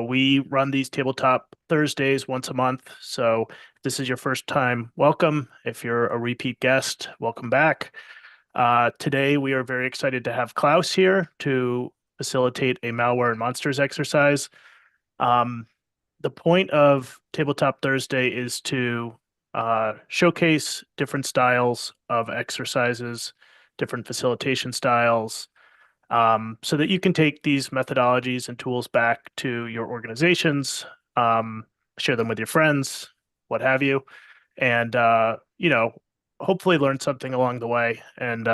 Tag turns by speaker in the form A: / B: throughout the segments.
A: We run these tabletop Thursdays once a month. So if this is your first time, welcome. If you're a repeat guest, welcome back. Today, we are very excited to have Klaus here to facilitate a Malware and Monsters exercise. The point of Tabletop Thursday is to showcase different styles of exercises, different facilitation styles, so that you can take these methodologies and tools back to your organizations, share them with your friends, what have you, and hopefully learn something along the way. And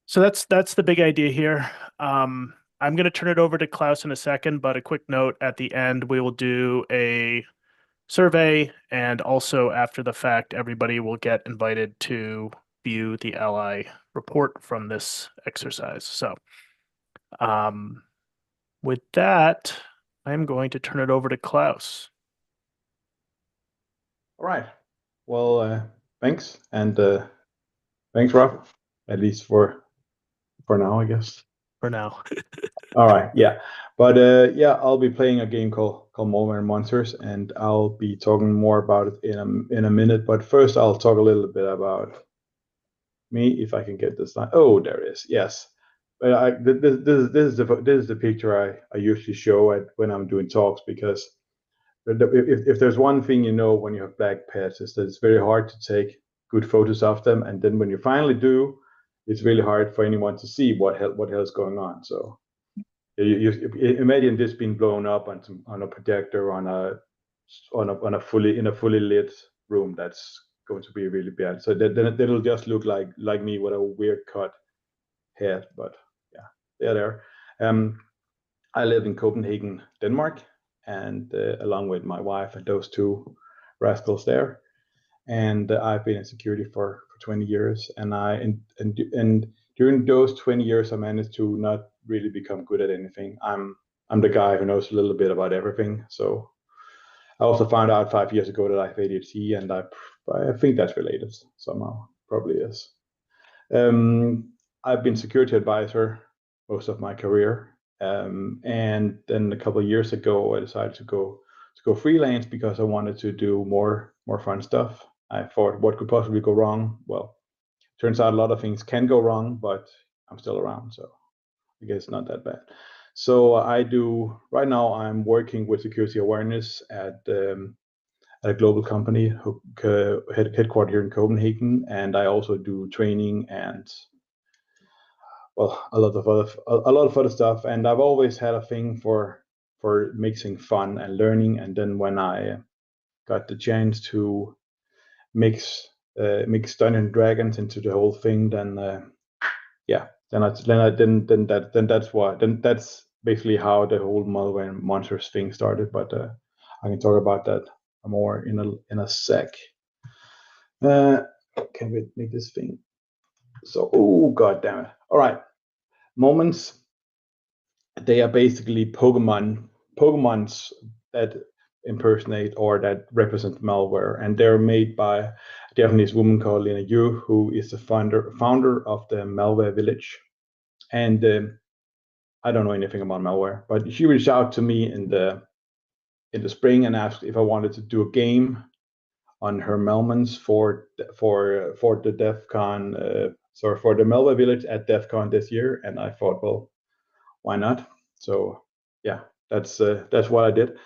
A: so that's the big idea here. I'm going to turn it over to Klaus in a second, but a quick note at the end, we will do a survey, and also after the fact, everybody will get invited to view the ally report from this exercise. So um, with that, I'm going to turn it over to Klaus.
B: All right. Well, thanks. And thanks, Rob, at least for now, I guess.
A: For now.
B: All right. Yeah. But yeah, I'll be playing a game called Malware Monsters, and I'll be talking more about it in a minute. But first, I'll talk a little bit about me, if I can get this line. Oh, there it is. Yes. But this is the picture I usually show at when I'm doing talks, because if there's one thing you know when you have black pets, is that it's very hard to take good photos of them, and then when you finally do, it's really hard for anyone to see what hell is going on. So you imagine this being blown up on a projector on a fully lit room. That's going to be really bad. So then it'll just look like me with a weird cut head. But yeah, they're there. I live in Copenhagen, Denmark, and along with my wife and those two rascals there. And I've been in security for 20 years, and during those 20 years, I managed to not really become good at anything. I'm the guy who knows a little bit about everything. So I also found out 5 years ago that I have ADHD, and I think that's related somehow. Probably is. I've been security advisor most of my career, and then a couple of years ago, I decided to go freelance because I wanted to do more fun stuff. I thought, what could possibly go wrong? Well, turns out a lot of things can go wrong, but I'm still around, so I guess it's not that bad. So I do right now. I'm working with security awareness at a global company who headquartered here in Copenhagen, and I also do training and, well, a lot of other stuff. And I've always had a thing for mixing fun and learning. And then when I got the chance to mix Dungeons and Dragons into the whole thing, then yeah, that's basically how the whole Malware and Monsters thing started. But I can talk about that more in a sec. Can we make this thing? So, oh, god damn it! All right, moments. They are basically Pokemon's that impersonate or that represent malware, and they're made by a Japanese woman called Lena Yu, who is the founder of the Malware Village. And I don't know anything about malware, but she reached out to me in the spring and asked if I wanted to do a game on her Melmans for the DEF CON, for the Malware Village at DEF CON this year. And I thought, well, why not? So yeah, that's what I did.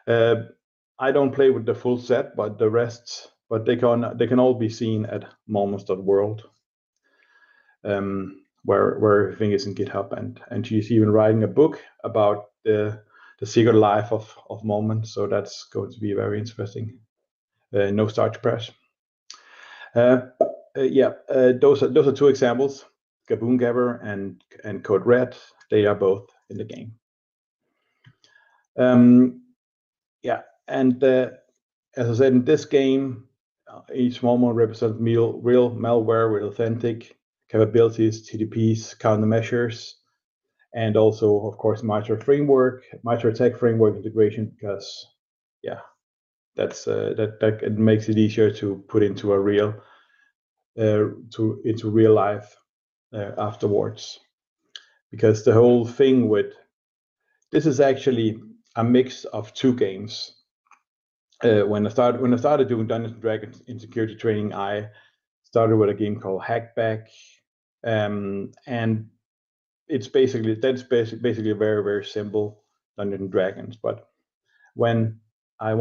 B: I don't play with the full set, but the rest, but they can all be seen at moments.world, where everything is in GitHub, and she's even writing a book about the secret life of Moments. So that's going to be very interesting. No starch press. Yeah, those are two examples, Gaboon Gabber and Code Red. They are both in the game. Yeah, and as I said, in this game, each moment represents real malware with authentic capabilities, TTPs, countermeasures, and also, of course, MITRE ATT&CK framework integration, because yeah, that's that it makes it easier to put into a real into real life afterwards. Because the whole thing with this is actually a mix of two games. When I started doing Dungeons and Dragons in security training, I started with a game called Hackback, and it's basically a very, very simple Dungeons and Dragons. But when I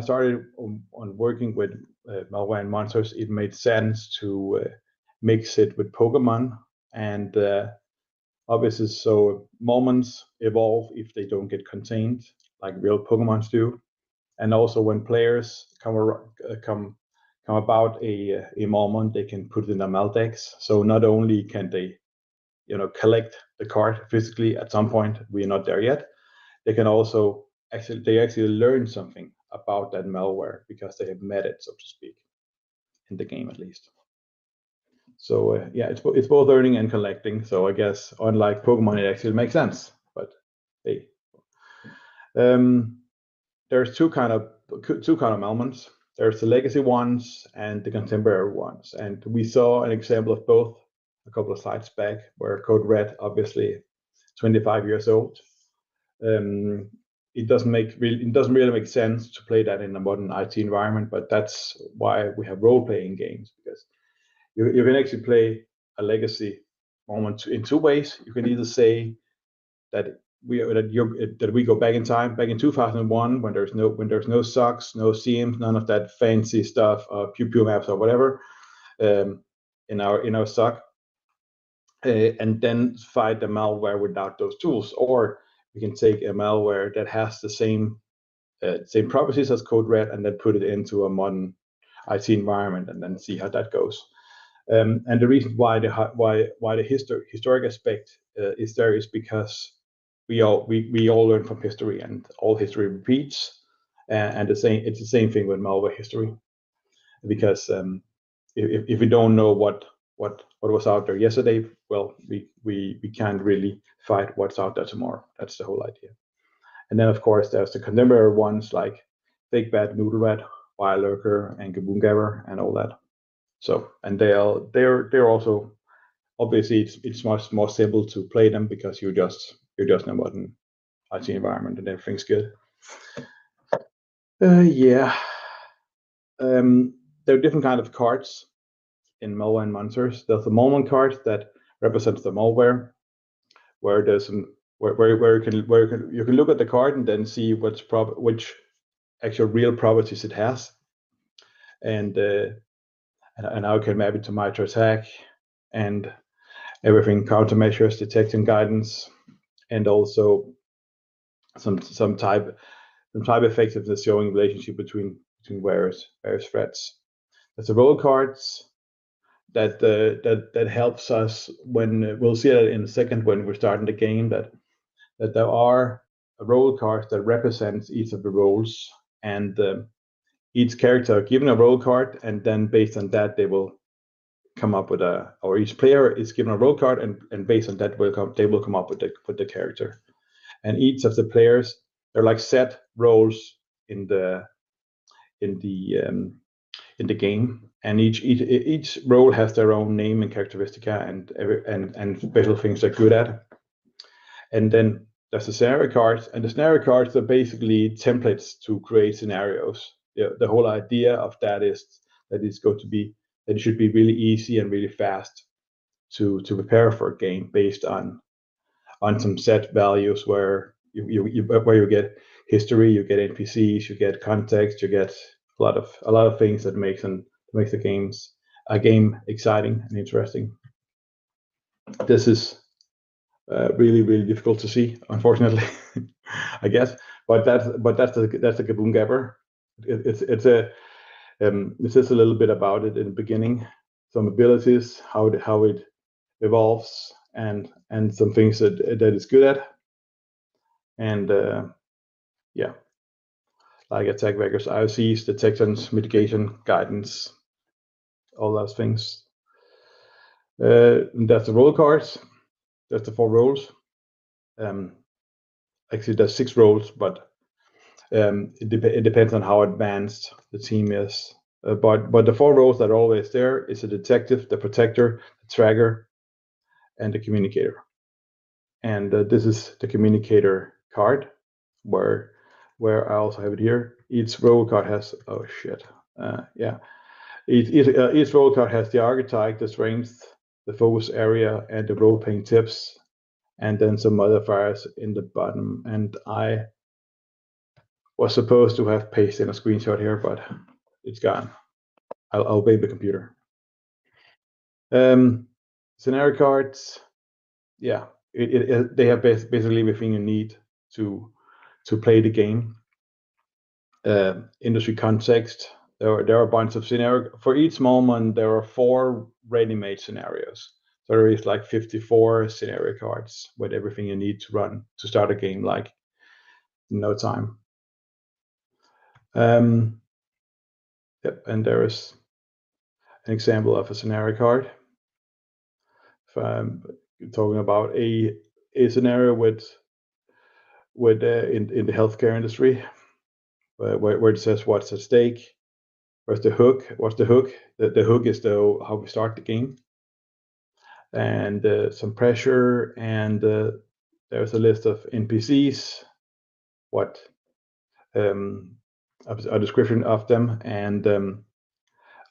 B: started on working with Malware Monsters, it made sense to mix it with Pokemon, and obviously, so moments evolve if they don't get contained, like real Pokemons do. And also, when players come about a moment, they can put it in a Maldex. So not only can they, collect the card physically at some point, we're not there yet. They can also actually learn something about that malware because they have met it, so to speak, in the game at least. So yeah, it's both learning and collecting. So I guess unlike Pokemon, it actually makes sense. But hey, there's two kind of elements. There's the legacy ones and the contemporary ones, and we saw an example of both a couple of slides back, where Code Red, obviously 25 years old. It doesn't really make sense to play that in a modern IT environment, but that's why we have role-playing games, because you can actually play a legacy moment in two ways. You can either say that we go back in time, back in 2001, when there's no socks, no seams, none of that fancy stuff, pew pew maps or whatever, in our sock, and then fight the malware without those tools. Or we can take a malware that has the same properties as Code Red and then put it into a modern IT environment and then see how that goes. And the reason why the historic aspect is there is because we all learn from history, and all history repeats. And it's the same thing with malware history, because if we don't know what was out there yesterday, well, we can't really fight what's out there tomorrow. That's the whole idea. And then of course there's the contemporary ones like Fake Bad, Noodle Rat, Wire Lurker, and Gaboon Gabber, and all that. So, and they're also, obviously it's much more simple to play them because you're just in a modern IT environment and everything's good. Yeah. There are different kind of cards in Malware Monsters. There's a moment card that represents the malware, where there's some where you can look at the card and then see which actual real properties it has, and how I can map it to my attack, and everything countermeasures, detection guidance, and also some type effectiveness showing relationship between various threats. There's the role cards that helps us when we'll see that in a second when we're starting the game, that there are role cards that represents each of the roles, and each character are given a role card, and then based on that they will come up with or each player is given a role card, and based on that they will come up with the character. And each of the players, they're like set roles in the game, and each role has their own name and characteristica and special things they're good at. And then there's the scenario cards, and the scenario cards are basically templates to create scenarios. The whole idea of that is that it should be really easy and really fast to prepare for a game based on some set values, where you get history, you get NPCs, you get context, you get a lot of things that makes a game exciting and interesting. This is really, really difficult to see, unfortunately, I guess. But that's the Gaboon Gabber. It says a little bit about it in the beginning, some abilities, how it evolves, and some things that it's good at, and yeah, like attack vectors, IOCs, detections, mitigation, guidance, all those things. That's the role cards. That's the 4 roles. Actually, there's 6 roles, but it depends on how advanced the team is. But the 4 roles that are always there is the detective, the protector, the tracker, and the communicator. And this is the communicator card. where I also have it here. Each role card has each role card has the archetype, the strength, the focus area, and the role playing tips, and then some modifiers in the bottom. And I was supposed to have pasted in a screenshot here, but it's gone. I'll blame the computer. Scenario cards, yeah, they have basically everything you need to play the game. Industry context. There are a bunch of scenarios. For each moment, there are 4 ready-made scenarios. So there is like 54 scenario cards with everything you need to run to start a game, like in no time. Yep, and there is an example of a scenario card. If I'm talking about a scenario with in the healthcare industry, where it says what's at stake. Where's the hook? What's the hook? The hook is how we start the game, and some pressure, and there's a list of NPCs, a description of them, and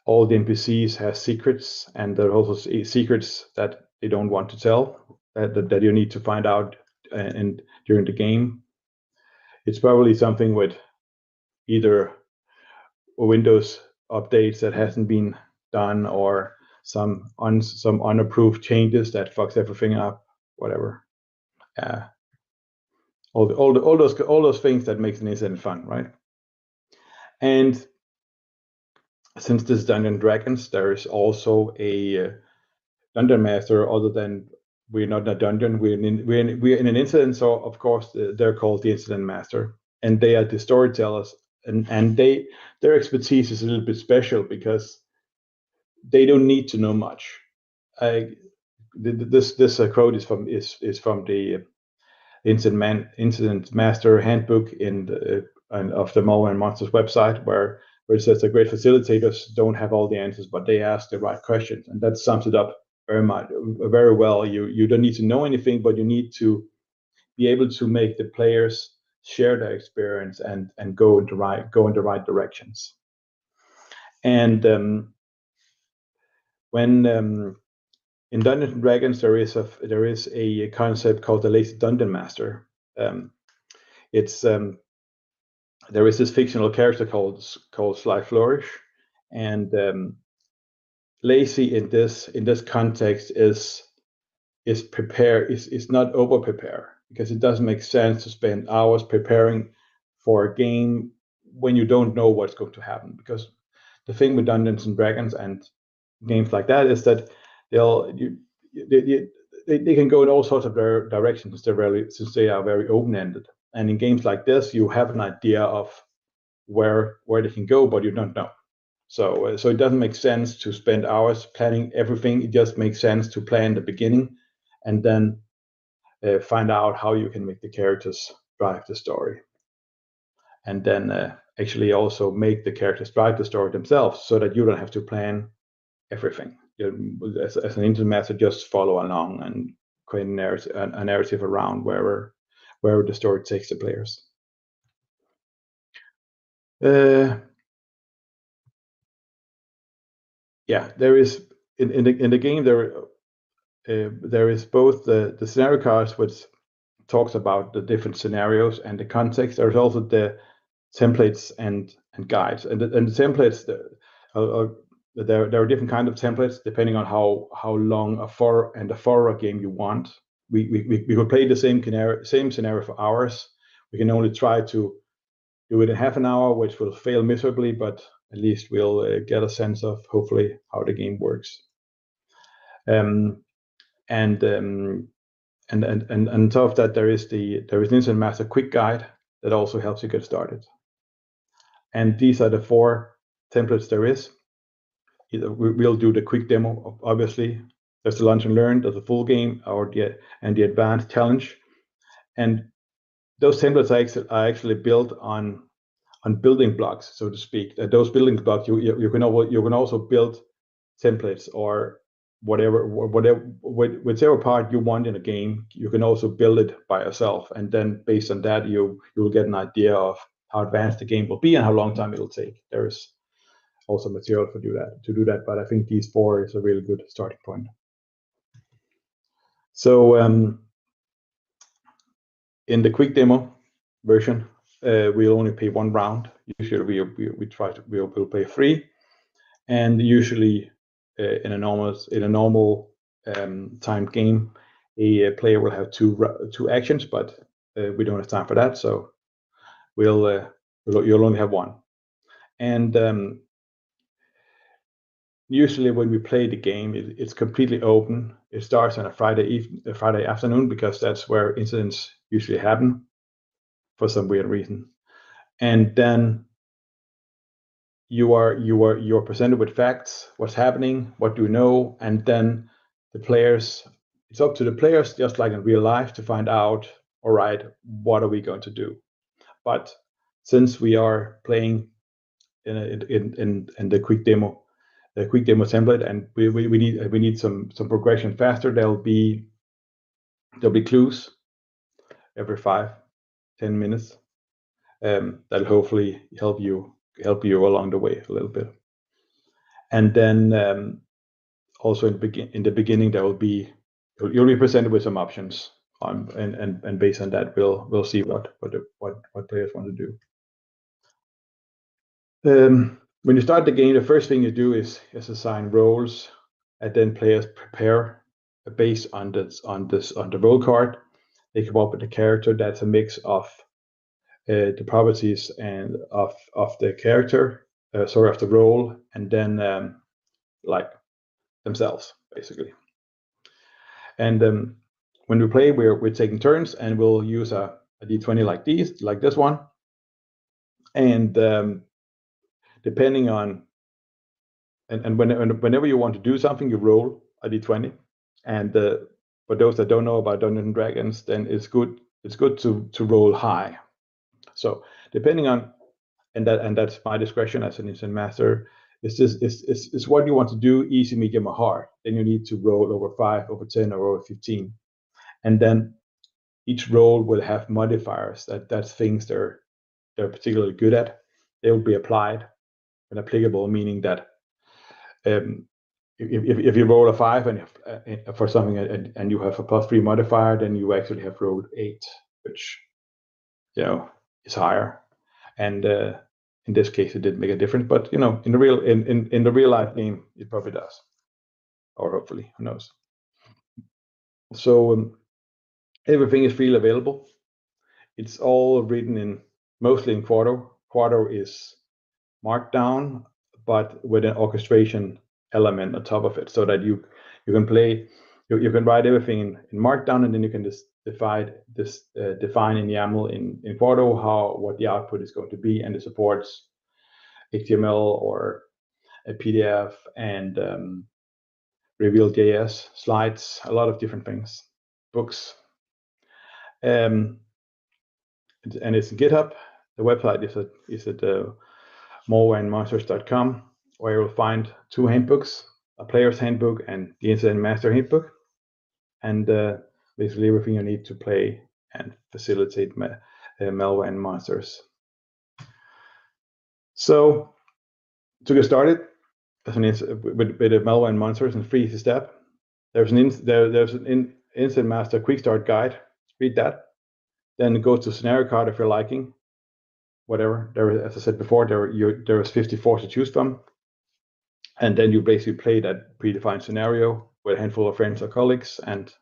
B: all the NPCs have secrets, and there are also secrets that they don't want to tell, that you need to find out and during the game. It's probably something with either Windows updates that hasn't been done, or some unapproved changes that fucks everything up, whatever. All those things that makes an incident fun, right? And since this is Dungeons & Dragons, there is also a dungeon master. Other than we're not in a dungeon, we're in an incident. So of course they're called the incident master, and they are the storytellers. And their expertise is a little bit special because they don't need to know much. This quote is from the incident master handbook of the Malware Monsters website, where it says the great facilitators don't have all the answers, but they ask the right questions, and that sums it up very well. You don't need to know anything, but you need to be able to make the players share their experience and go in the right directions. And when in Dungeons and Dragons, there is a concept called the lazy dungeon master. There is this fictional character called Sly Flourish, and lazy in this context is not over prepare, because it doesn't make sense to spend hours preparing for a game when you don't know what's going to happen. Because the thing with Dungeons and Dragons and games like that is that they can go in all sorts of directions since they are very open-ended. And in games like this, you have an idea of where they can go, but you don't know. So it doesn't make sense to spend hours planning everything. It just makes sense to plan the beginning, and then find out how you can make the characters drive the story, and then actually also make the characters drive the story themselves, so that you don't have to plan everything. As an internet master, just follow along and create a narrative around wherever the story takes the players. There is in the game there is both the scenario cards, which talks about the different scenarios and the context. There's also the templates and guides, and the templates. There are different kinds of templates depending on how long a thorough game you want. We could play the same scenario for hours. We can only try to do it in half an hour, which will fail miserably, but at least we'll get a sense of, hopefully, how the game works. And on top of that, there is an Incident Master Quick Guide that also helps you get started. And these are the 4 templates there is. We'll do the quick demo, obviously. There's the Lunch and Learn, there's the full game, and the advanced challenge. And those templates are actually built on building blocks, so to speak. Those building blocks, you can also build templates or whichever part you want in a game, you can also build it by yourself, and then based on that, you will get an idea of how advanced the game will be and how long time it'll take. There is also material to do that, but I think these 4 is a really good starting point. So in the quick demo version, we'll only play 1 round. Usually we'll play 3, and usually in a normal timed game, a player will have 2 actions, but we don't have time for that, so you'll only have 1. And usually when we play the game, it's completely open. It starts on a Friday afternoon, because that's where incidents usually happen for some weird reason. And then you're presented with facts, what's happening, what do you know, and then it's up to the players, just like in real life, to find out, all right, what are we going to do? But since we are playing in the quick demo template, and we need some progression faster, there'll be clues every 5-10 minutes that'll hopefully help you along the way a little bit. And then also in the beginning, you'll be presented with some options, and based on that, we'll see what players want to do. When you start the game, the first thing you do is assign roles, and then players prepare based on the role card. They come up with a character that's a mix of the properties and of the character, of the role, and then like themselves, basically. And when we play, we're taking turns, and we'll use a d20 like this one, and depending on whenever you want to do something, you roll a d20, and for those that don't know about Dungeons and Dragons, then it's good to roll high. So depending on, and that's my discretion as an instant master, is what you want to do, easy, medium, or hard. Then you need to roll over 5, over 10, or over 15, and then each roll will have modifiers that's things they're particularly good at. They will be applied and applicable, meaning that if you roll a 5 and for something and you have a +3 modifier, then you actually have rolled 8, which is higher. And in this case, it didn't make a difference, but in the real life game, it probably does, or hopefully, who knows. So everything is freely available. It's all written mostly in Quarto. Quarto is Markdown, but with an orchestration element on top of it, so that you can write everything in Markdown, and then you can just define in YAML in Quarto what the output is going to be, and it supports HTML or a PDF and Reveal.js, slides, a lot of different things, books, and it's in GitHub. The website is at malwaremonsters.com, where you will find 2 handbooks, a player's handbook and the incident master handbook, and basically everything you need to play and facilitate Malware Monsters. So to get started with the Malware Monsters in 3 easy steps, there's an incident master quick start guide. Read that, then go to scenario card if you're liking. Whatever, as I said before, there is 54 to choose from, and then you basically play that predefined scenario with a handful of friends or colleagues, and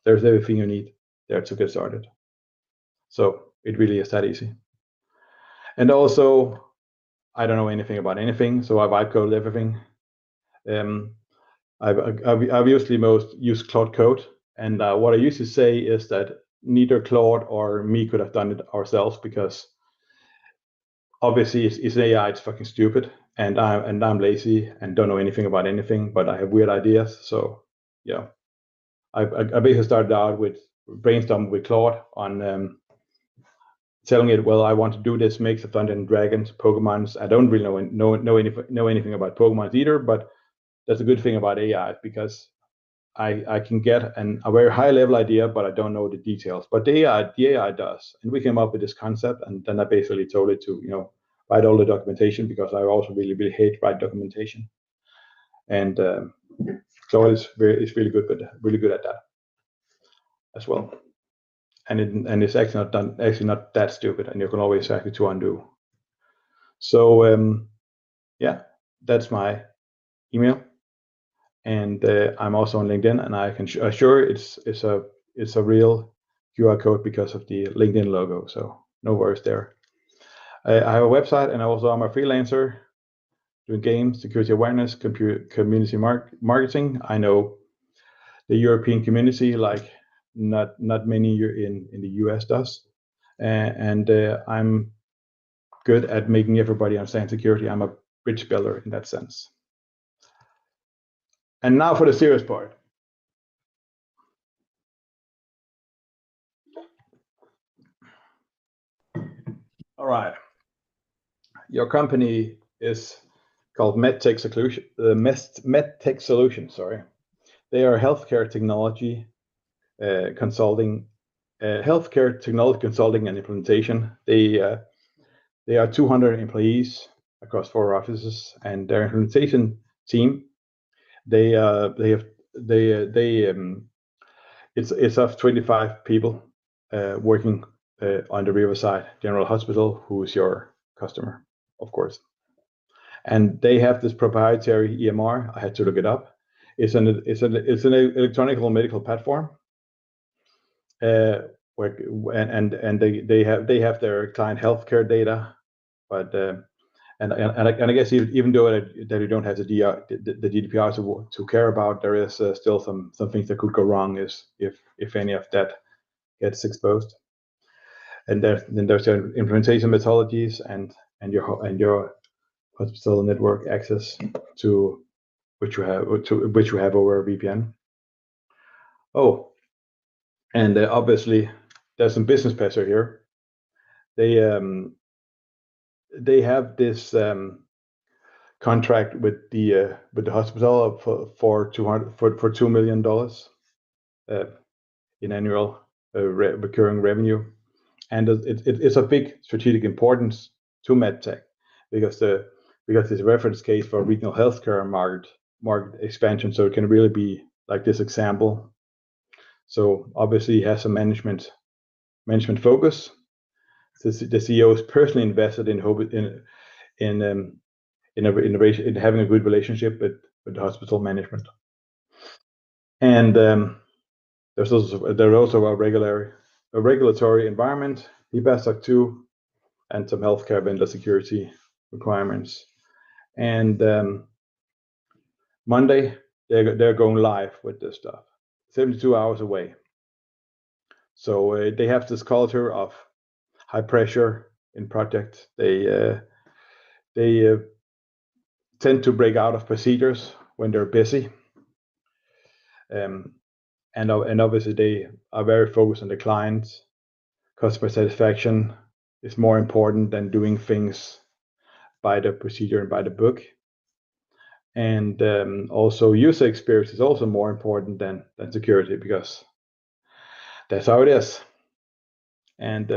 B: there's everything you need there to get started. So it really is that easy. And also, I don't know anything about anything, so I've vibe coded everything. I've usually most used Claude Code, and what I used to say is that neither Claude or me could have done it ourselves, because obviously it's AI, it's fucking stupid, and I'm lazy and don't know anything about anything, but I have weird ideas. So I basically started out with brainstorming with Claude on telling it, well, I want to do this mix of Dungeons and Dragons, Pokemons. I don't really know anything about Pokemon either, but that's a good thing about AI, because I can get a very high level idea, but I don't know the details. But the AI does, and we came up with this concept, and then I basically told it to write all the documentation, because I also really hate write documentation, and so it's really good, but really good at that as well. And it's actually not that stupid, and you can always actually to undo. So yeah, that's my email. And I'm also on LinkedIn, and I can assure it's a real QR code because of the LinkedIn logo. So no worries there. I have a website, and also I'm a freelancer doing games, security awareness, community marketing. I know the European community like not many in the US does, and I'm good at making everybody understand security. I'm a bridge builder in that sense. And now for the serious part. All right. Your company is called MedTech Solutions. Sorry, they are healthcare technology consulting, healthcare technology consulting and implementation. They are 200 employees across 4 offices, and their implementation team, it's of 25 people working on the Riverside General Hospital, who is your customer, of course. And they have this proprietary EMR. I had to look it up. It's an electronic medical platform, where and they have their client healthcare data, but and I guess even though that you don't have the GDPR to care about, there is still some things that could go wrong if any of that gets exposed. And then there's your implementation methodologies and your hospital network access to which you have over a VPN. Oh, and obviously there's some business pressure here. They have this contract with the hospital for $2 million in annual recurring revenue, and it's a big strategic importance to MedTech, because it's a reference case for regional healthcare market expansion. So it can really be like this example. So obviously it has a management focus. The CEO is personally invested in having a good relationship with the hospital management. And there's also a regulatory environment, HIPAA 2, and some healthcare vendor security requirements. And Monday they're going live with this stuff, 72 hours away. So they have this culture of high pressure in projects. They tend to break out of procedures when they're busy, and obviously they are very focused on the clients. Customer satisfaction is more important than doing things by the procedure and by the book. And also user experience is also more important than security, because that's how it is. And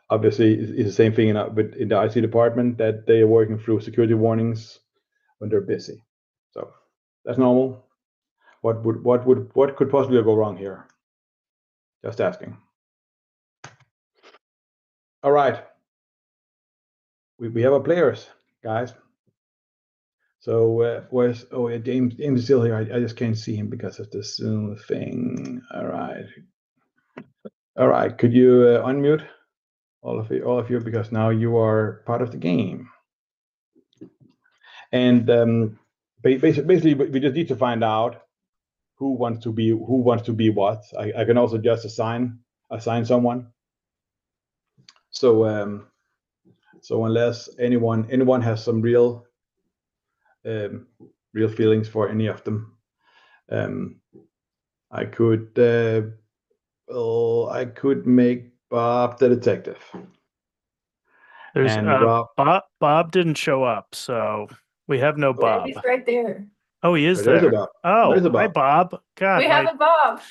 B: obviously it's the same thing in the IT department, that they are working through security warnings when they're busy. So that's normal. What could possibly go wrong here? Just asking. All right, we have our players, guys. So James is still here. I just can't see him because of this Zoom thing. All right. Could you unmute all of you, because now you are part of the game. And basically, we just need to find out who wants to be what. I can also just assign someone. So unless anyone has some real feelings for any of them, I could make Bob the detective.
A: There's Bob didn't show up, so we have no Bob.
C: He's right there.
A: Oh, he is
B: So there's a
A: there.
B: Bob.
A: Oh,
B: There's a
A: hi,
B: Bob.
A: Bob.
C: We
A: God,
C: have
A: my,
C: a Bob.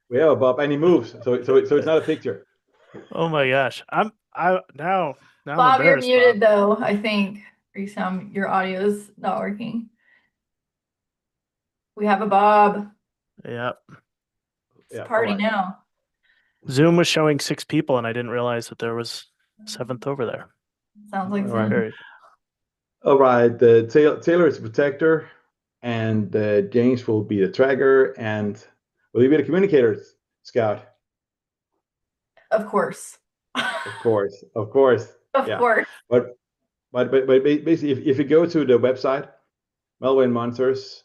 B: We have a Bob, and he moves. So it's not a picture.
A: oh my gosh. Now I'm
C: Bob, you're
A: embarrassed, Bob.
C: muted though, I think. Or you sound your audio's not working. We have a Bob.
A: Yeah.
C: It's a
B: Yeah. All
C: party
B: right.
C: now.
A: Zoom was showing 6 people, and I didn't realize that there was a seventh over there.
C: Sounds like
B: All right.
C: Zoom.
A: Very
B: All right. The Taylor is the protector, and James will be the tracker, and will you be the communicator, Scout?
C: Of course.
B: Of course. Of course.
C: Of
B: Yeah.
C: course.
B: But basically, if you go to the website, Malware Monsters,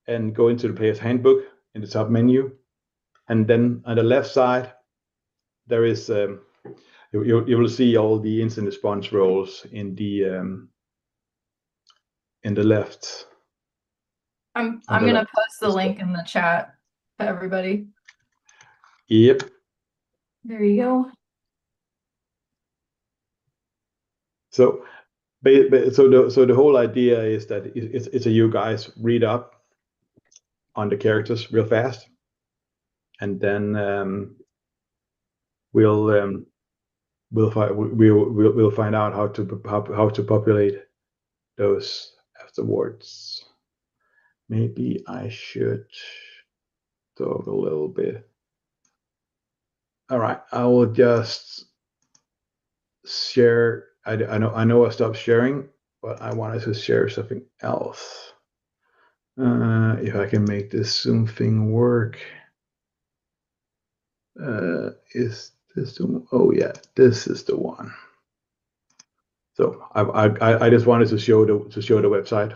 B: and go into the player's handbook in the top menu, and then on the left side, there is you will see all the instant response roles in the left.
C: I'm
B: on the
C: gonna
B: left.
C: post the link in the chat to everybody.
B: Yep.
C: There you go.
B: So so the whole idea is that it's a you guys read up on the characters real fast, and then we'll we'll find out how to populate those afterwards. Maybe I should talk a little bit. All right, I will just share. I know I stopped sharing, but I wanted to share something else. If I can make this Zoom thing work. Is this the one? Oh yeah, this is the one. So I just wanted to show the website,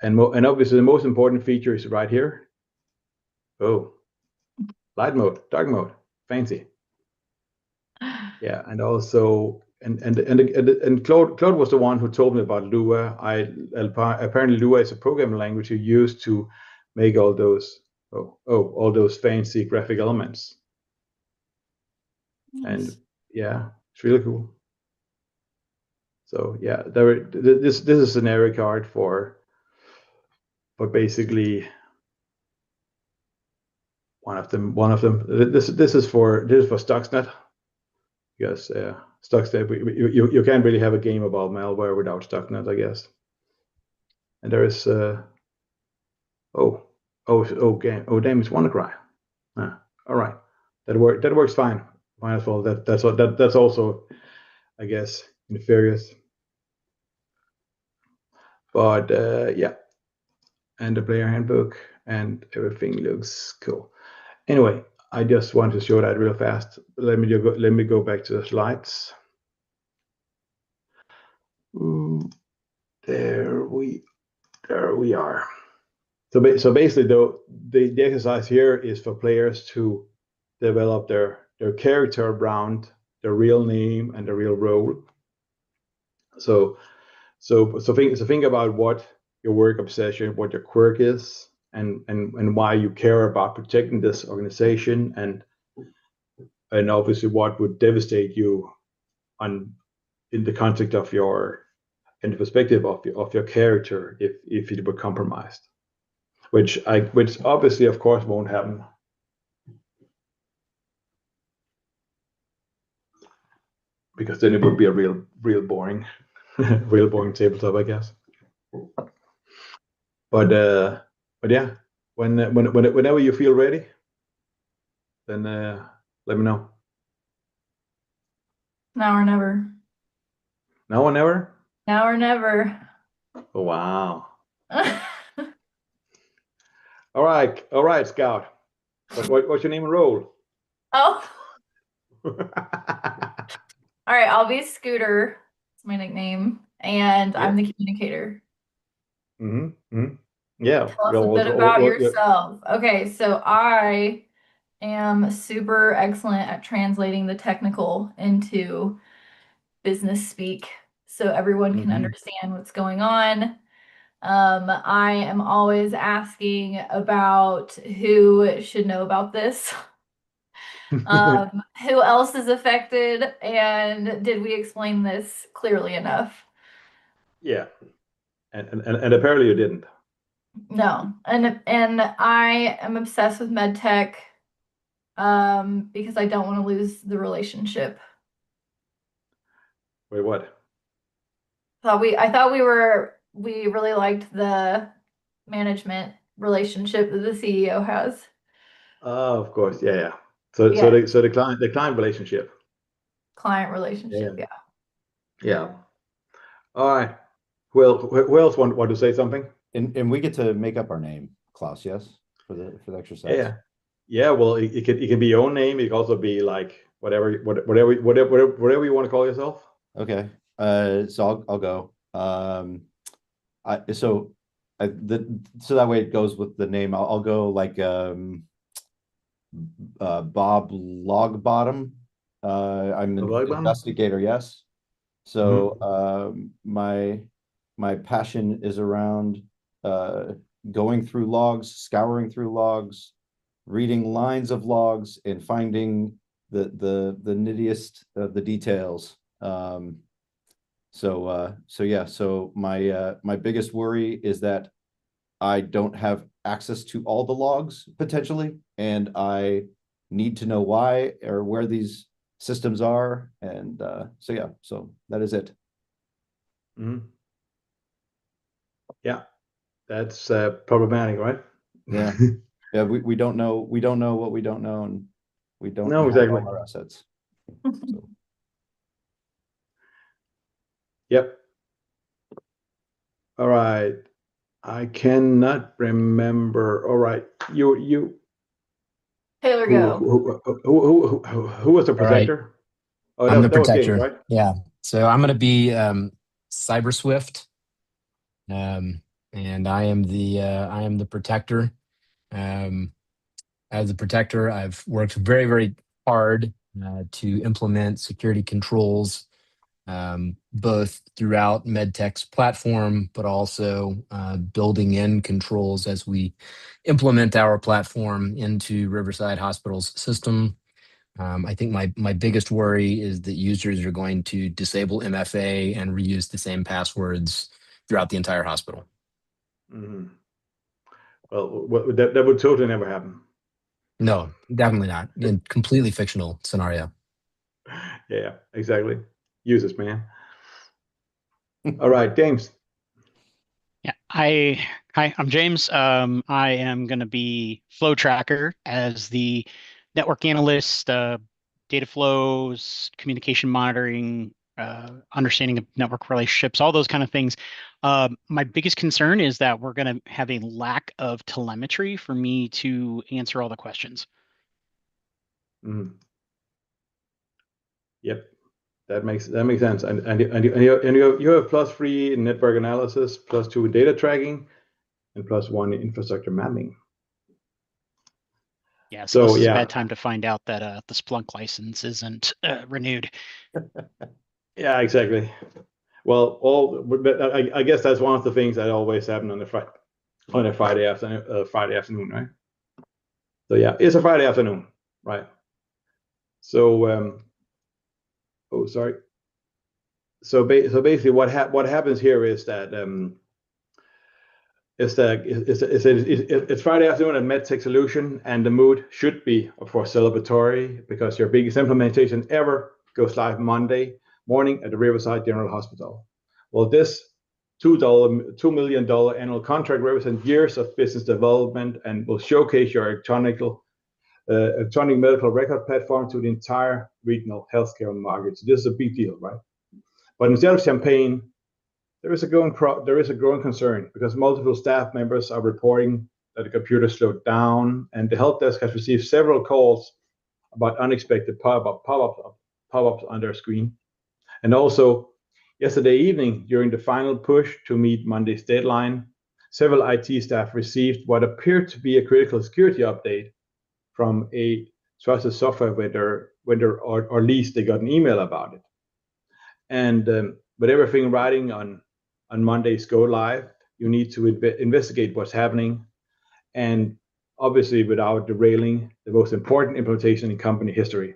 B: and obviously the most important feature is right here. Oh, light mode, dark mode, fancy. Yeah, and also and Claude was the one who told me about Lua. Apparently Lua is a programming language you use to make all those all those fancy graphic elements.
C: Nice.
B: And yeah, it's really cool. So yeah, this is a scenario card for basically one of them. This is for Stuxnet, because Stuxnet you can't really have a game about malware without Stuxnet, I guess. And there is damn, it's WannaCry. All right, that works fine as well. That's also, I guess, nefarious. But yeah, and the player handbook and everything looks cool. Anyway, I just want to show that real fast. Let me go back to the slides. Ooh, there we are. So basically, though, the exercise here is for players to develop their character around their real name and their real role. So think about what your work obsession, what your quirk is, and why you care about protecting this organization, and obviously what would devastate you on in the context of your in the perspective of your character if it were compromised, which obviously of course won't happen. Because then it would be a real boring real boring tabletop, I guess. But yeah, whenever you feel ready, then let me know.
C: Now or never.
B: Now or never?
C: Now or never.
B: Oh, wow. All right, Scout. What's your name and role?
C: Oh, all right. I'll be Scooter. It's my nickname, and I'm
B: Yeah.
C: the communicator.
B: Yeah.
C: Tell us a bit about yourself. Okay, so I am super excellent at translating the technical into business speak so everyone can understand what's going on. I am always asking about who should know about this. Who else is affected, and did we explain this clearly enough?
B: Yeah. And apparently you didn't.
C: No. And I am obsessed with med tech because I don't want to lose the relationship.
B: Wait, what?
C: I thought we really liked the management relationship that the CEO has.
B: Oh, of course. Yeah, yeah. So
C: Yes,
B: the client relationship.
C: client
B: Yeah,
C: relationship. Yeah.
B: yeah. All right. Who else want to say something?
D: And we get to make up our name, Klaus, yes? For the exercise.
B: Yeah. Yeah, well, it can be your own name. It can also be like whatever you want to call yourself.
D: Okay. So I'll go. So that way it goes with the name. I'll go like Bob Logbottom. I'm
B: The
D: an
B: Vlog Bomb?
D: investigator, yes. So my passion is around going through logs, scouring through logs, reading lines of logs, and finding the nittiest of the details. So yeah, so my biggest worry is that I don't have access to all the logs potentially, and I need to know why or where these systems are. And so yeah, so that is it.
B: Mm-hmm. Yeah, that's problematic, right?
D: Yeah. Yeah, we don't know what we don't know, and we don't
B: No,
D: have
B: exactly.
D: all our assets. So.
B: Yep. All right. I cannot remember. All right. You
C: Taylor, go.
B: who was the
E: All right.
B: protector? Oh,
E: I'm the
B: that was James,
E: protector.
B: right?
E: Yeah. So I'm going to be CyberSwift, and I am the protector. As a protector, I've worked very, very hard to implement security controls, both throughout MedTech's platform, but also building in controls as we implement our platform into Riverside Hospital's system. I think my biggest worry is that users are going to disable MFA and reuse the same passwords throughout the entire hospital.
B: Mm-hmm. Well, that would totally never happen.
E: No, definitely not. In completely fictional scenario.
B: Yeah, exactly. Users, man. All right, James.
F: Yeah, hi, I'm James. I am going to be Flow Tracker as the network analyst, data flows, communication monitoring, understanding of network relationships, all those kind of things. My biggest concern is that we're going to have a lack of telemetry for me to answer all the questions.
B: Mm. Yep, that makes sense. And you have +3 in network analysis, +2 data tracking, and +1 in infrastructure mapping.
F: Yeah,
B: So
F: this is a
B: yeah,
F: bad time to find out that the Splunk license isn't renewed.
B: yeah, exactly. Well, I guess that's one of the things that always happen on a Friday afternoon, right? So yeah, it's a Friday afternoon, right? So oh, sorry. So basically, what happens here is that it's Friday afternoon at MedTech Solution, and the mood should be, of course, celebratory because your biggest implementation ever goes live Monday morning at the Riverside General Hospital. Well, this $2 million annual contract represents years of business development and will showcase your electronic medical record platform to the entire regional healthcare market. So this is a big deal, right? But instead of champagne, there is a growing concern because multiple staff members are reporting that the computer slowed down, and the help desk has received several calls about unexpected pop-ups on their screen. And also, yesterday evening, during the final push to meet Monday's deadline, several IT staff received what appeared to be a critical security update from a trusted software vendor, or at least they got an email about it. And with everything riding on Monday's go live, you need to investigate what's happening, and obviously without derailing the most important implementation in company history.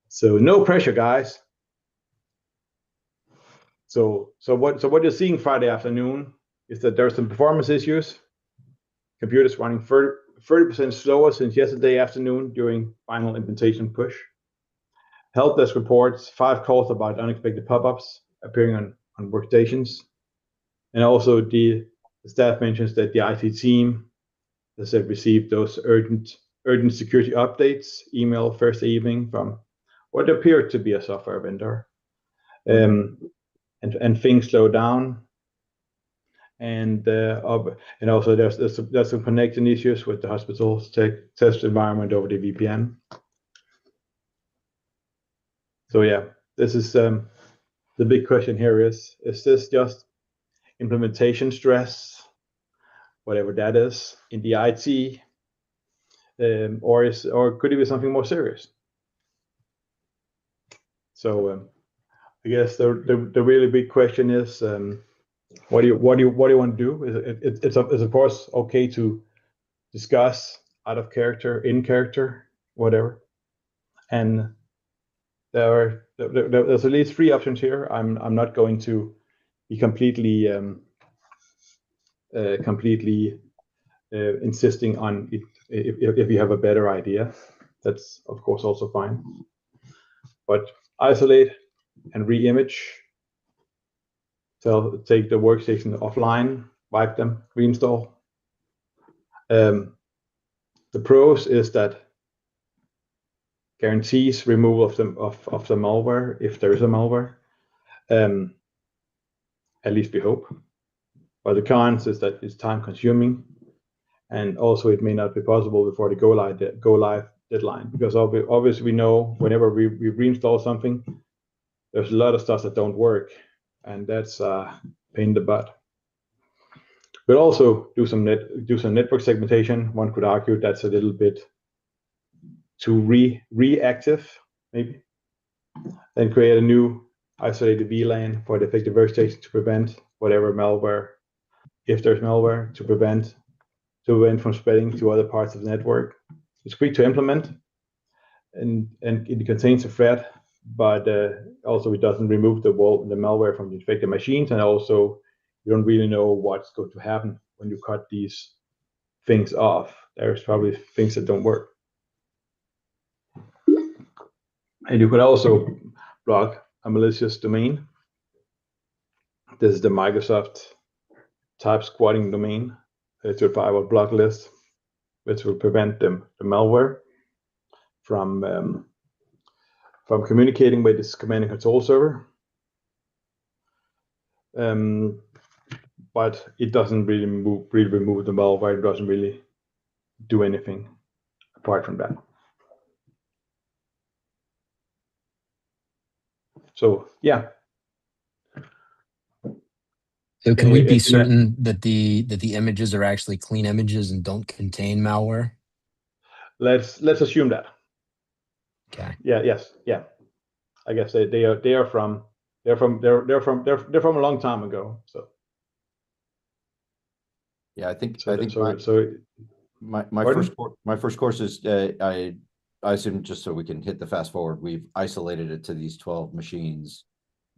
B: So no pressure, guys. So what you're seeing Friday afternoon is that there are some performance issues, computers running 30% slower since yesterday afternoon during final implementation push. Help desk reports 5 calls about unexpected pop-ups appearing on workstations. And also the staff mentions that the IT team has received those urgent security updates email Thursday evening from what appeared to be a software vendor. And things slow down. And also there's some connection issues with the hospital's test environment over the VPN. So yeah, this is the big question here is this just implementation stress, whatever that is, in the IT, or could it be something more serious? So I guess the really big question is, what do you want to do? It's of course okay to discuss out of character, in character, whatever. And there's at least 3 options here. I'm not going to be completely insisting on it. If you have a better idea, that's of course also fine. But isolate and re-image. So take the workstation offline, wipe them, reinstall. The pros is that guarantees removal of the malware if there is a malware. At least we hope. But the cons is that it's time consuming, and also it may not be possible before the go live deadline, because obviously we know whenever we reinstall something, there's a lot of stuff that don't work, and that's pain in the butt. We'll also do some network segmentation. One could argue that's a little bit too reactive, maybe. Then create a new isolated VLAN for the affected workstation to prevent whatever malware, if there's malware, to prevent from spreading to other parts of the network. It's quick to implement, and it contains a threat, but also it doesn't remove the malware from the infected machines, and also you don't really know what's going to happen when you cut these things off. There's probably things that don't work. And you could also block a malicious domain. This is the Microsoft type squatting domain. It's a firewall block list, which will prevent the malware from communicating with this command and control server. But it doesn't really remove the malware. It doesn't really do anything apart from that. So yeah.
E: So can we be certain that the images are actually clean images and don't contain malware?
B: Let's assume that.
E: Okay.
B: Yeah. Yes. Yeah. I guess they're from a long time ago. So.
D: Yeah, I think my first course is I assume, just so we can hit the fast forward, we've isolated it to these 12 machines,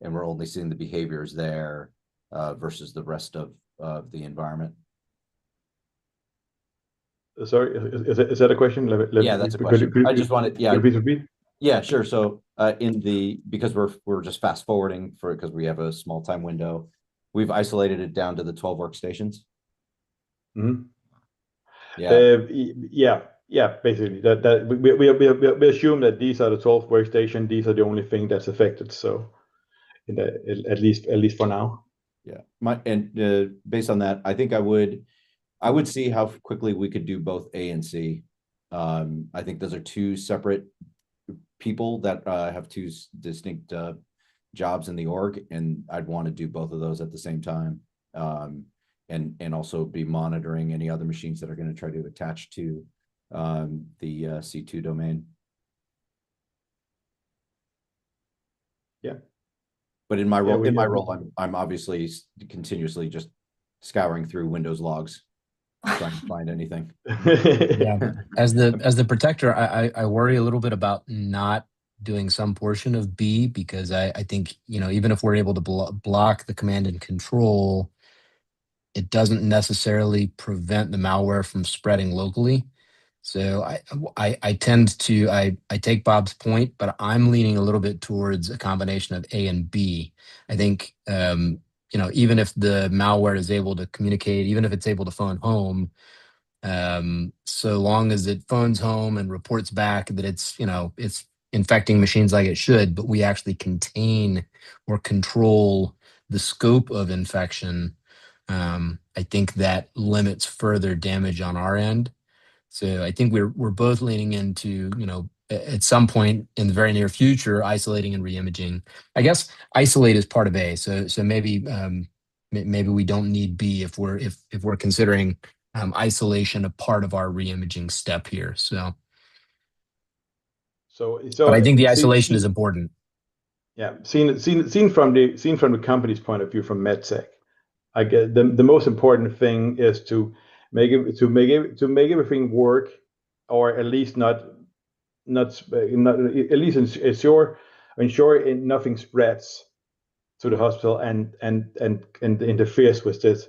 D: and we're only seeing the behaviors there versus the rest of the environment.
B: Sorry, is that a question?
D: Yeah, that's a question. I just wanted, yeah.
B: Please repeat.
D: Yeah, sure. So because we're just fast forwarding because we have a small time window, we've isolated it down to the 12 workstations.
B: Mm-hmm.
D: Yeah.
B: Yeah. Basically, that we assume that these are the 12 workstations. These are the only thing that's affected. So, at least for now.
D: Yeah. Based on that, I think I would see how quickly we could do both A and C. I think those are 2 separate people that have 2 distinct jobs in the org, and I'd want to do both of those at the same time. And also be monitoring any other machines that are going to try to attach to the C2 domain.
B: Yeah.
D: But in my role, I'm obviously continuously just scouring through Windows logs, trying to find anything.
E: Yeah. As the protector, I worry a little bit about not doing some portion of B, because I think, even if we're able to block the command and control, it doesn't necessarily prevent the malware from spreading locally. So I tend to I take Bob's point, but I'm leaning a little bit towards a combination of A and B. I think even if the malware is able to communicate, even if it's able to phone home, so long as it phones home and reports back that it's infecting machines like it should, but we actually contain or control the scope of infection, I think that limits further damage on our end. So I think we're both leaning into, at some point in the very near future, isolating and reimaging. I guess isolate is part of A. So maybe we don't need B if we're considering isolation a part of our reimaging step here. But I think the isolation is important.
B: Yeah, seen from the company's point of view, from MedTech, I get the most important thing is to make everything work, or at least not at least ensure nothing spreads to the hospital and interferes with this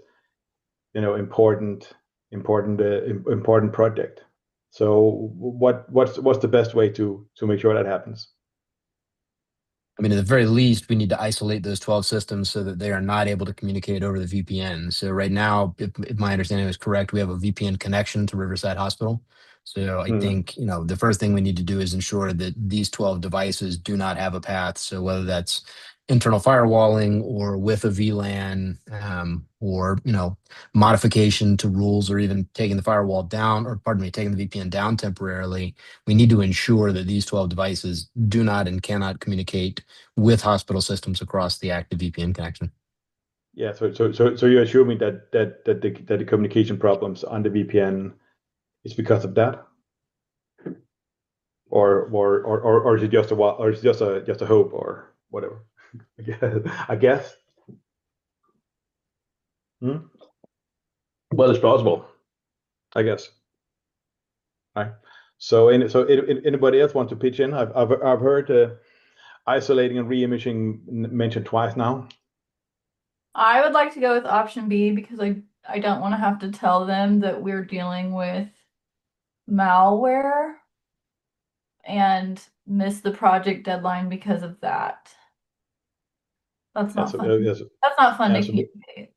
B: important project. So what's the best way to make sure that happens?
E: I mean, at the very least, we need to isolate those 12 systems so that they are not able to communicate over the VPN. So right now, if my understanding is correct, we have a VPN connection to Riverside Hospital. So I think, the first thing we need to do is ensure that these 12 devices do not have a path. So whether that's internal firewalling or with a VLAN, or, modification to rules, or even taking the firewall down, or pardon me, taking the VPN down temporarily, we need to ensure that these 12 devices do not and cannot communicate with hospital systems across the active VPN connection.
B: Yeah, so you're assuming that the communication problems on the VPN is because of that, or is it just a hope or whatever? I guess. Well, it's plausible, I guess. All right. So anybody else want to pitch in? I've heard isolating and reimaging mentioned twice now.
C: I would like to go with option B because I don't want to have to tell them that we're dealing with malware and miss the project deadline because of that. That's not fun. That's not fun to communicate.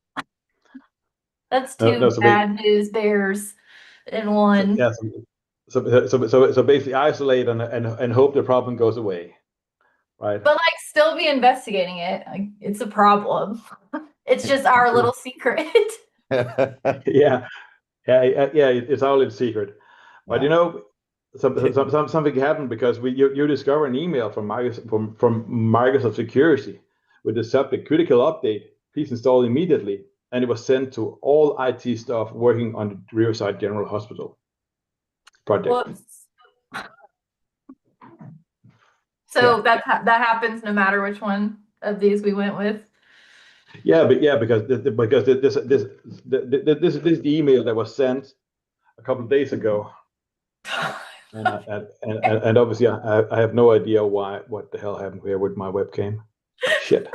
C: That's two bad news bears in one.
B: So basically isolate and hope the problem goes away, right?
C: But still be investigating it. It's a problem. It's just our little secret.
B: Yeah, it's our little secret. But something happened because you discover an email from Microsoft Security with the subject "critical update. Please install immediately," and it was sent to all IT staff working on the Riverside General Hospital project.
C: Whoops. So that happens no matter which one of these we went with.
B: Yeah, because this is the email that was sent a couple of days ago. And obviously I have no idea what the hell happened here with my webcam. Shit.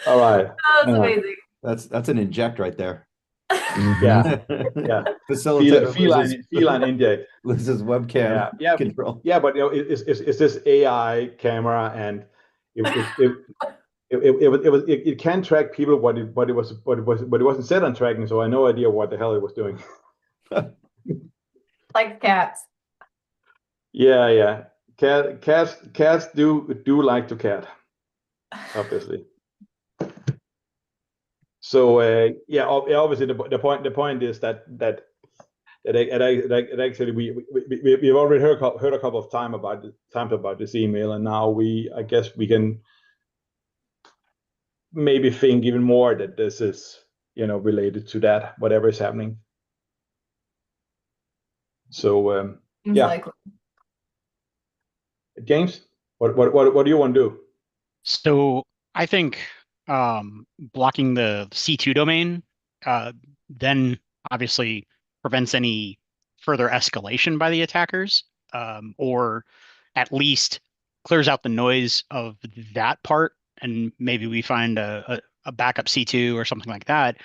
B: All right.
C: That's amazing.
D: That's an inject right there.
B: Yeah.
D: Facilitator
B: feline inject.
D: Loses webcam control.
B: Yeah, but it's this AI camera, and it can track people, but it wasn't set on tracking, so I had no idea what the hell it was doing.
C: Like cats.
B: Yeah. Cats do like to cat, obviously. So obviously the point is that actually we've already heard a couple of times about this email, and now I guess we can maybe think even more that this is related to that, whatever is happening. So
C: Likely.
B: James, what do you want to do?
F: So I think blocking the C2 domain then obviously prevents any further escalation by the attackers, or at least clears out the noise of that part, and maybe we find a a backup C2 or something like that.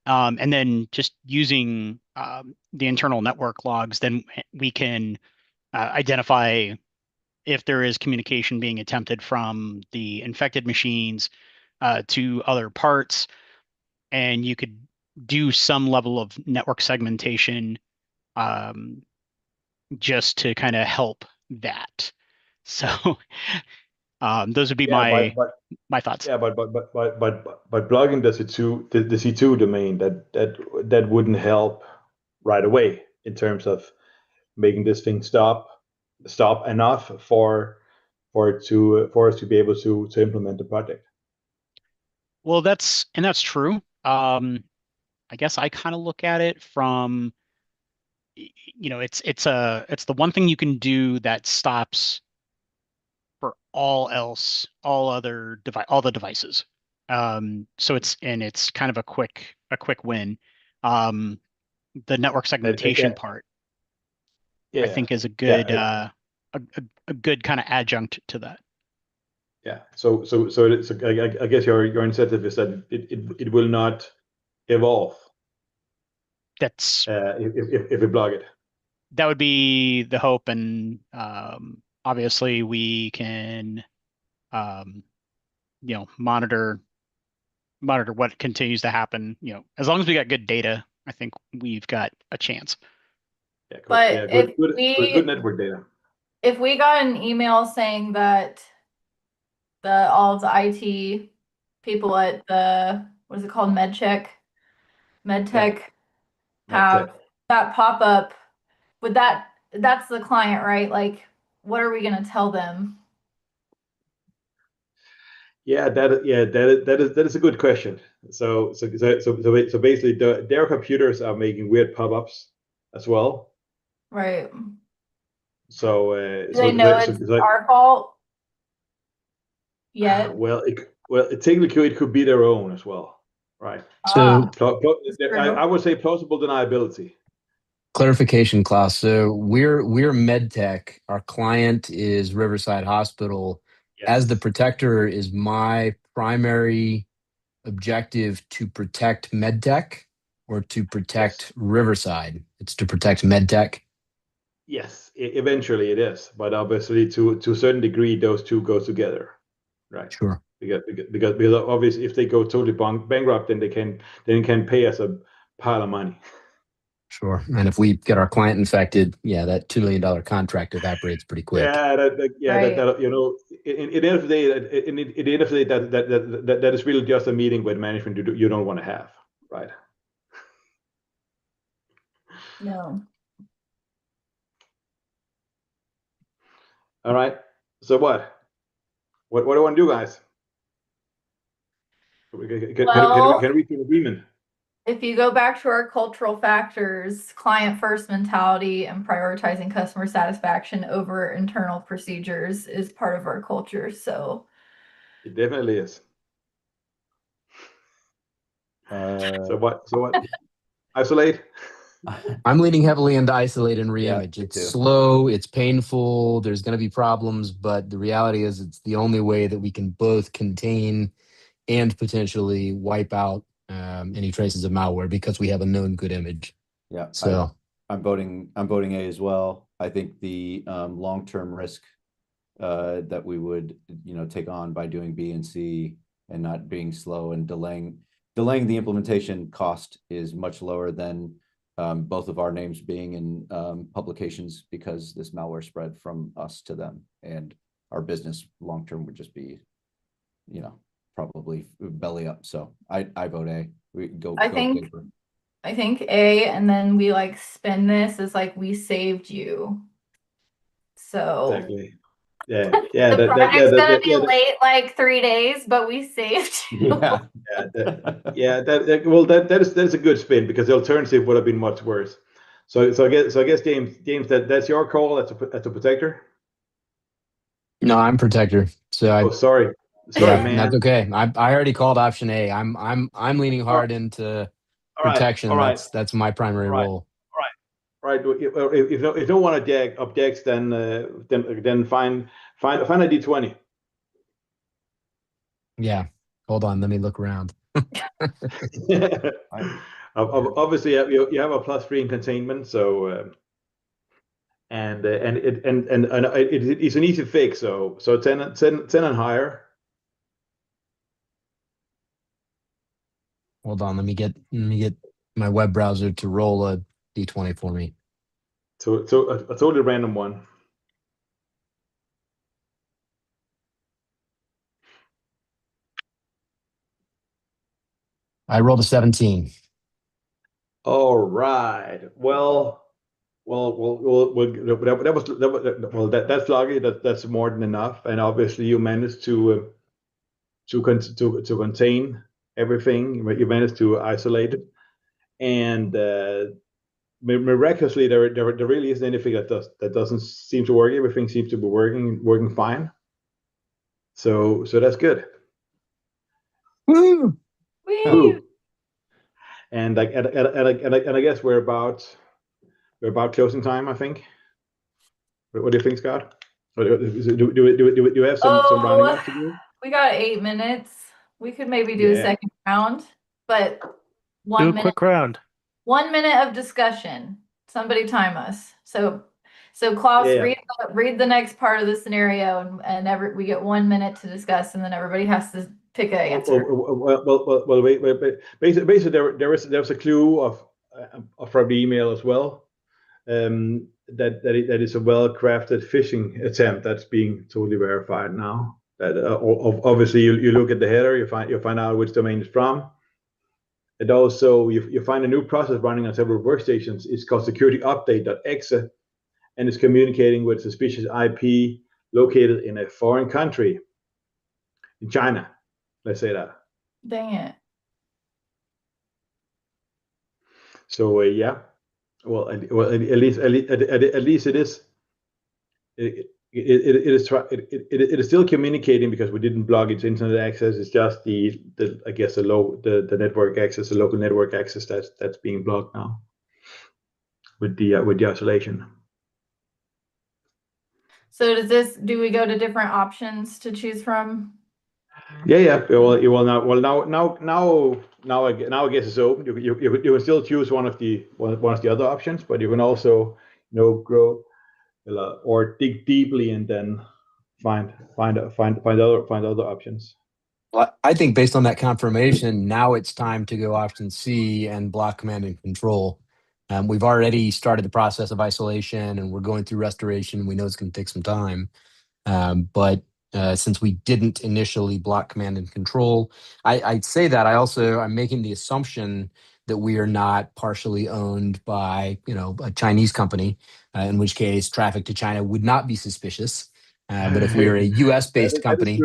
F: And then just using the internal network logs, then we can identify if there is communication being attempted from the infected machines to other parts, and you could do some level of network segmentation just to kind of help that. So those would be my thoughts.
B: Yeah, but blocking the C2 domain, that wouldn't help right away in terms of making this thing stop enough for us to be able to implement the project.
F: Well, that's true. I guess I kind of look at it from, it's the one thing you can do that stops for all the devices. So it's kind of a quick win. The network segmentation part, I think, is a good a good kind of adjunct to that.
B: Yeah. So I guess your incentive is that it will not evolve.
F: That's
B: if we block it.
F: That would be the hope, and obviously we can monitor what continues to happen. As long as we got good data, I think we've got a chance.
B: Yeah, cool.
C: But
B: Yeah,
C: if
B: good network data.
C: If we got an email saying that all of the IT people at the, what is it called, MedTech have that pop up, that's the client, right? Like, what are we going to tell them?
B: Yeah, that is a good question. So basically, their computers are making weird pop-ups as well.
C: Right.
B: So
C: Do they know it's our fault yet?
B: Well, technically it could be their own as well, right?
E: So
B: I would say plausible deniability.
E: Clarification, Klaus. So we're MedTech. Our client is Riverside Hospital.
B: Yes.
E: As the protector, is my primary objective to protect MedTech or to protect Riverside? It's to protect MedTech.
B: Yes, eventually it is, but obviously to a certain degree, those two go together, right?
E: Sure.
B: Because obviously, if they go totally bankrupt, then they can pay us a pile of money.
E: Sure. And if we get our client infected, yeah, that $2 million contract evaporates pretty quick.
B: Yeah,
C: Right.
B: at the end of the day, that is really just a meeting with management you don't want to have, right?
C: No.
B: All right. So what do you want to do, guys? Can we reach an agreement?
C: If you go back to our cultural factors, client first mentality and prioritizing customer satisfaction over internal procedures is part of our culture. So
B: It definitely is. So what? Isolate?
E: I'm leaning heavily into isolate and reimage.
D: me
E: It's
D: too.
E: slow, it's painful, there's going to be problems, but the reality is it's the only way that we can both contain and potentially wipe out any traces of malware because we have a known good image.
D: Yeah.
E: So
D: I'm voting A as well. I think the long-term risk that we would take on by doing B and C and not being slow and delaying the implementation cost is much lower than both of our names being in publications, because this malware spread from us to them, and our business long term would just be probably belly up. So I vote A. We go paper.
C: I think A, and then we spin this as we saved you. So
B: Exactly. Yeah.
C: the project's gonna be late 3 days, but we saved you.
B: Yeah. That is a good spin, because the alternative would have been much worse. So I guess James, that's your call as a protector.
E: no, I'm protector. So
B: sorry,
E: yeah,
B: man.
E: that's okay. I already called option A. I'm leaning hard into protection.
B: All right.
E: That's my primary role.
B: Right. If you don't want to objects, then find a D20.
E: Yeah. Hold on. Let me look around.
B: Obviously, you have a +3 in containment, so it's an easy fix. So 10 and higher.
E: Hold on, let me get my web browser to roll a d20 for me.
B: So a totally random one.
E: I rolled a 17.
B: All right. That's lucky. That's more than enough. And obviously, you managed to contain everything. You managed to isolate it, and miraculously, there really isn't anything that doesn't seem to work. Everything seems to be working fine. So that's good.
E: Woo!
B: Woo. And I guess we're about closing time, I think. What do you think, Scott? Do you have some rounding up to do?
C: We got 8 minutes. We could maybe do a second round, but
A: Do a quick round.
C: 1 minute of discussion. Somebody time us. So Klaus, read the next part of the scenario, and we get 1 minute to discuss, and then everybody has to pick an answer.
B: Well, wait. Basically, there's a clue from the email as well. That is a well-crafted phishing attempt that's being totally verified now. That obviously you look at the header, you find out which domain it's from. And also you find a new process running on several workstations. It's called securityupdate.exe, and it's communicating with suspicious IP located in a foreign country, in China. Let's say that.
C: Dang it.
B: So yeah. Well, at least it is. It is still communicating because we didn't block its internet access. It's just the network access, the local network access that's being blocked now with the isolation.
C: So do we go to different options to choose from?
B: Yeah. Well, now I guess it's open. You can still choose one of the other options, but you can also grow or dig deeply and then find other options.
E: Well, I think based on that confirmation, now it's time to go option C and block command and control. We've already started the process of isolation, and we're going through restoration. We know it's going to take some time, but since we didn't initially block command and control, I'd say that I'm making the assumption that we are not partially owned by a Chinese company, in which case traffic to China would not be suspicious. But if we are a U.S.-based company,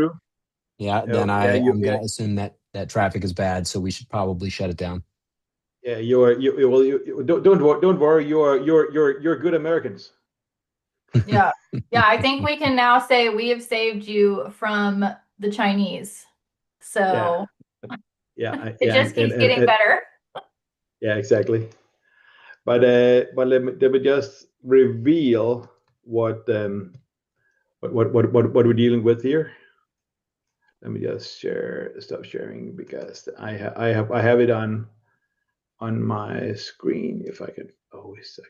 E: then I'm going to assume that traffic is bad, so we should probably shut it down.
B: Yeah, don't worry. You're good Americans.
C: Yeah. I think we can now say we have saved you from the Chinese. So it just keeps getting better.
B: Yeah, exactly. But let me just reveal what we're dealing with here. Let me just stop sharing because I have it on my screen. If I can I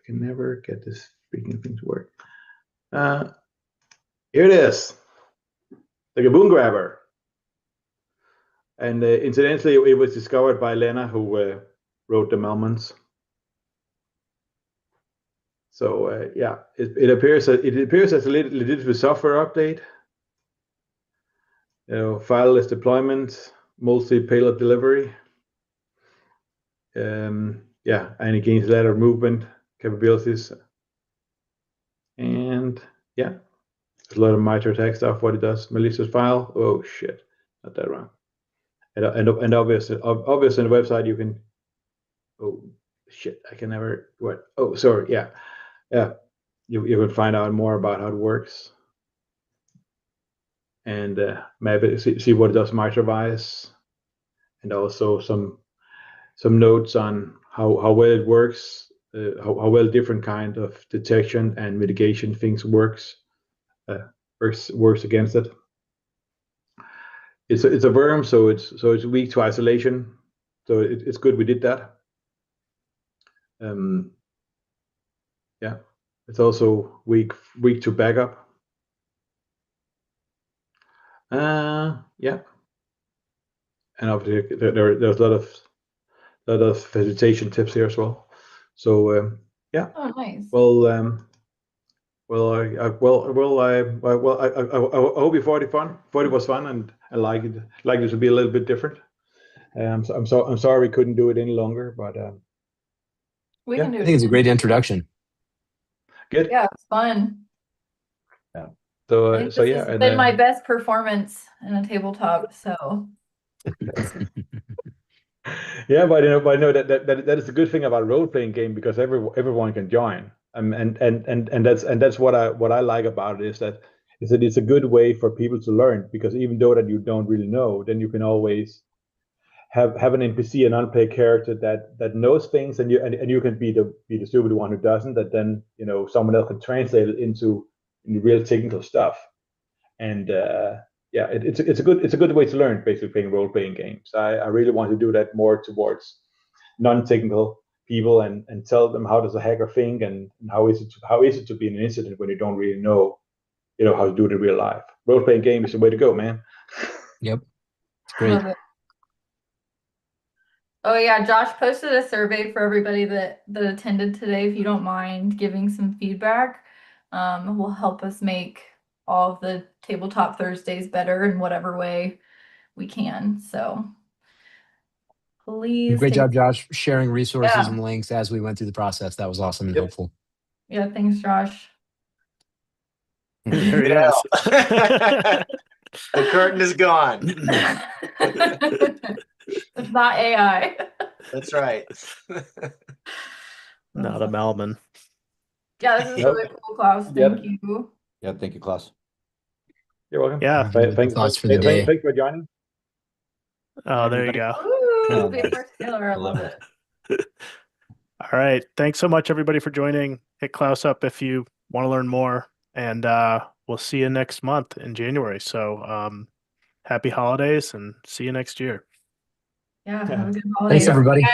B: can never get this freaking thing to work. Here it is, the Gaboon Grabber. And incidentally, it was discovered by Lena, who wrote the Melmans. So it appears as a legitimate software update. Fileless deployment, multi-payload delivery. And it gains lateral movement capabilities. And there's a lot of MITRE ATT&CK stuff. What it does, malicious file. Oh shit, not that wrong. And obviously on the website you can. Oh shit, I can never. What? Oh, sorry. Yeah. You can find out more about how it works. And maybe see what it does MITRE-wise, and also some notes on how well it works, how well different kind of detection and mitigation things works against it. it's a worm, so it's weak to isolation. So it's good we did that. Yeah, it's also weak to backup. Yeah, and obviously there's a lot of facilitation tips here as well. So yeah.
C: Oh, nice.
B: Well, I hope you thought it was fun, and I like it to be a little bit different. So I'm sorry we couldn't do it any longer, but
C: We
B: yeah.
C: can do
E: I
C: it
E: think it's a
C: again.
E: great introduction.
B: Good.
C: Yeah, it's fun.
B: Yeah.
C: I
B: So
C: think
B: so
C: this
B: yeah,
C: has
B: and
C: been my best performance in a tabletop. So
B: yeah, but I know that is the good thing about a role playing game, because everyone can join. And that's what I like about it, is that it's a good way for people to learn, because even though that you don't really know, then you can always have an NPC, an unplayed character that knows things, and you can be the stupid one who doesn't. That then someone else can translate it into real technical stuff. And yeah, it's a good way to learn, basically, playing role playing games. I really want to do that more towards non-technical people, and tell them how does a hacker think, and how is it to be in an incident when you don't really know how to do it in real life. Role playing game is the way to go, man.
E: Yep. It's great.
C: love it. Oh yeah, Josh posted a survey for everybody that attended today. If you don't mind giving some feedback, will help us make all of the tabletop Thursdays better in whatever way we can. So please
E: Great
C: take.
E: job, Josh, sharing resources
C: Yeah.
E: and links as we went through the process. That was awesome and
B: Yep.
E: helpful.
C: Yeah, thanks, Josh.
A: There he is.
G: The curtain is gone.
C: It's not AI.
G: That's right.
A: Not a Malman.
C: Yeah, this is
B: Nope.
C: really cool, Klaus.
B: Yeah.
C: Thank you.
D: Yeah, thank you, Klaus.
B: You're welcome.
A: Yeah.
B: Thanks
E: Thoughts for the day.
B: for joining.
A: Oh, there you
G: Everybody.
A: go.
C: Ooh,
D: Oh,
C: paper
D: nice.
C: scalar. I
D: I
C: love
D: love
C: it.
A: All right. Thanks so much, everybody, for joining. Hit Klaus up if you want to learn more. And we'll see you next month in January. So happy holidays, and see you next year.
C: Yeah, have a good
E: Thanks,
C: holiday.
E: everybody.
C: Guys.